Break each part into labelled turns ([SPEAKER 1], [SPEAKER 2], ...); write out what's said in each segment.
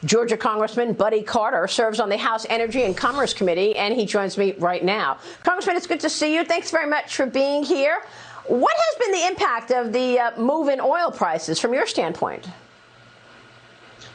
[SPEAKER 1] Georgia Congressman Buddy Carter serves on the House Energy and Commerce Committee, and he joins me right now. Congressman, it's good to see you. Thanks very much for being here. What has been the impact of the move in oil prices from your standpoint?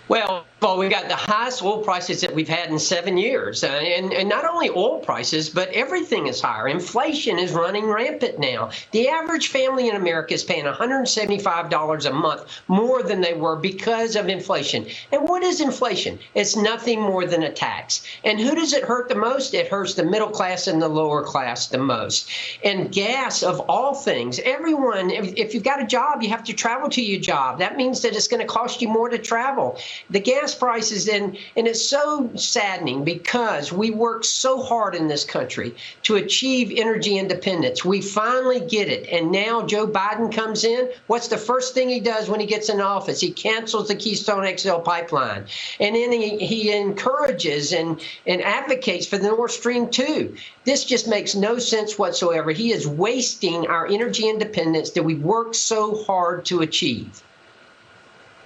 [SPEAKER 2] Well, we got the highest oil prices that we've had in 7 years. And not only oil prices, but everything is higher. Inflation is running rampant now. The average family in America is paying $175 a month more than they were because of inflation. And what is inflation? It's nothing more than a tax. And who does it hurt the most? It hurts the middle class and the lower class the most. And gas, of all things, everyone, if you've got a job, you have to travel to your job. That means that it's going to cost you more to travel. The gas prices, and it's so saddening because we work so hard in this country to achieve energy independence. We finally get it. And now Joe Biden comes in. What's the first thing he does when he gets in office? He cancels the Keystone XL pipeline. And then he encourages and advocates for the Nord Stream 2. This just makes no sense whatsoever. He is wasting our energy independence that we worked so hard to achieve.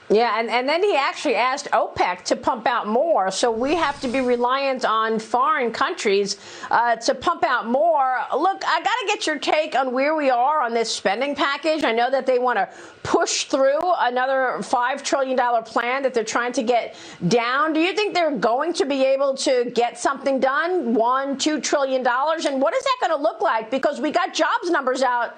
[SPEAKER 1] Yeah, and then he actually asked OPEC to pump out more. So we have to be reliant on foreign countries to pump out more. Look, I got to get your take on where we are on this spending package. I know that they want to push through another $5 trillion plan that they're trying to get down. Do you think they're going to be able to get something done? $1-2 trillion? And what is that going to look like? Because we got jobs numbers out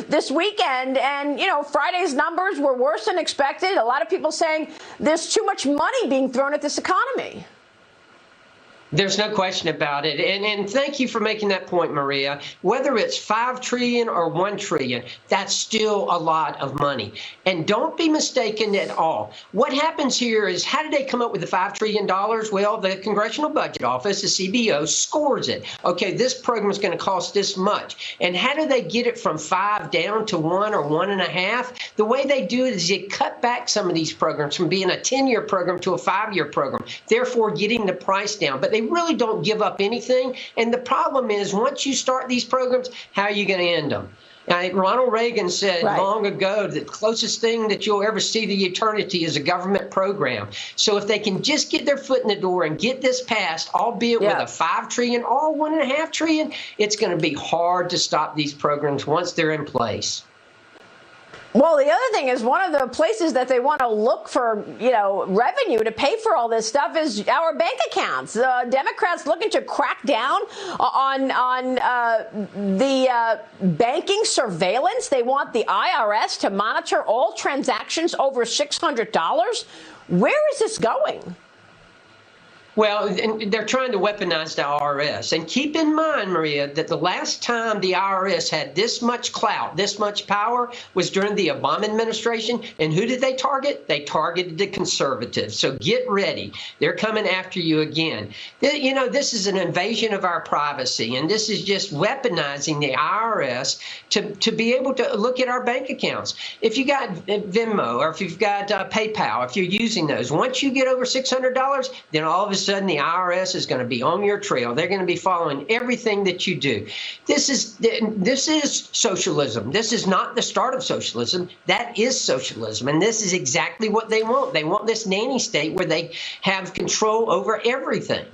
[SPEAKER 1] this weekend, and, you know, Friday's numbers were worse than expected. A lot of people saying there's too much money being thrown at this economy.
[SPEAKER 2] There's no question about it. And thank you for making that point, Maria. Whether it's $5 trillion or $1 trillion, that's still a lot of money. And don't be mistaken at all. What happens here is, how did they come up with the $5 trillion? Well, the Congressional Budget Office, the CBO, scores it. Okay, this program is going to cost this much. And how do they get it from 5 down to 1 or 1.5? The way they do it is they cut back some of these programs from being a 10-year program to a 5-year program, therefore getting the price down. But they really don't give up anything. And the problem is, once you start these programs, how are you going to end them? Ronald Reagan said long ago that the closest thing that you'll ever see to eternity is a government program. So if they can just get their foot in the door and get this passed, albeit with a $5 trillion or $1.5 trillion, it's going to be hard to stop these programs once they're in place.
[SPEAKER 1] Well, the other thing is, one of the places that they want to look for, you know, revenue to pay for all this stuff is our bank accounts. Democrats looking to crack down on the banking surveillance. They want the IRS to monitor all transactions over $600. Where is this going?
[SPEAKER 2] Well, they're trying to weaponize the IRS. And keep in mind, Maria, that the last time the IRS had this much clout, this much power, was during the Obama administration. And who did they target? They targeted the conservatives. So get ready. They're coming after you again. You know, this is an invasion of our privacy. And this is just weaponizing the IRS to be able to look at our bank accounts. If you got Venmo or if you've got PayPal, if you're using those, once you get over $600, then all of a sudden the IRS is going to be on your trail. They're going to be following everything that you do. This is socialism. This is not the start of socialism. That is socialism. And this is exactly what they want. They want this nanny state where they have control over everything.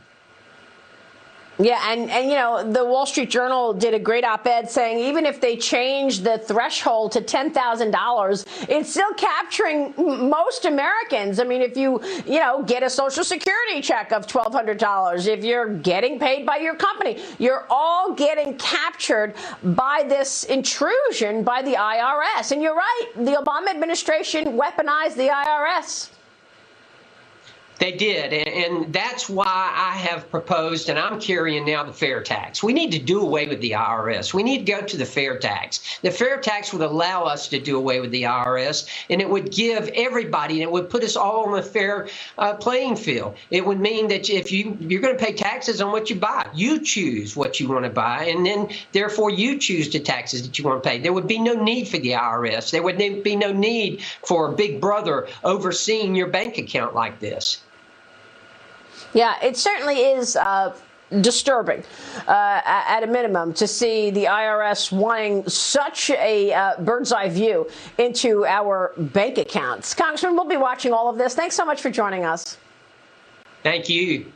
[SPEAKER 1] Yeah, and you know, the Wall Street Journal did a great op-ed saying even if they change the threshold to $10,000, it's still capturing most Americans. I mean, if you get a Social Security check of $1,200, if you're getting paid by your company, you're all getting captured by this intrusion by the IRS. And you're right, the Obama administration weaponized the IRS.
[SPEAKER 2] They did, and that's why I have proposed, and I'm carrying now the fair tax. We need to do away with the IRS. We need to go to the fair tax. The fair tax would allow us to do away with the IRS, and it would give everybody, and it would put us all on a fair playing field. It would mean that if you're going to pay taxes on what you buy, you choose what you want to buy, and then therefore you choose the taxes that you want to pay. There would be no need for the IRS. There would be no need for Big Brother overseeing your bank account like this.
[SPEAKER 1] Yeah, it certainly is disturbing, at a minimum, to see the IRS wanting such a bird's eye view into our bank accounts. Congressman, we'll be watching all of this. Thanks so much for joining us.
[SPEAKER 2] Thank you.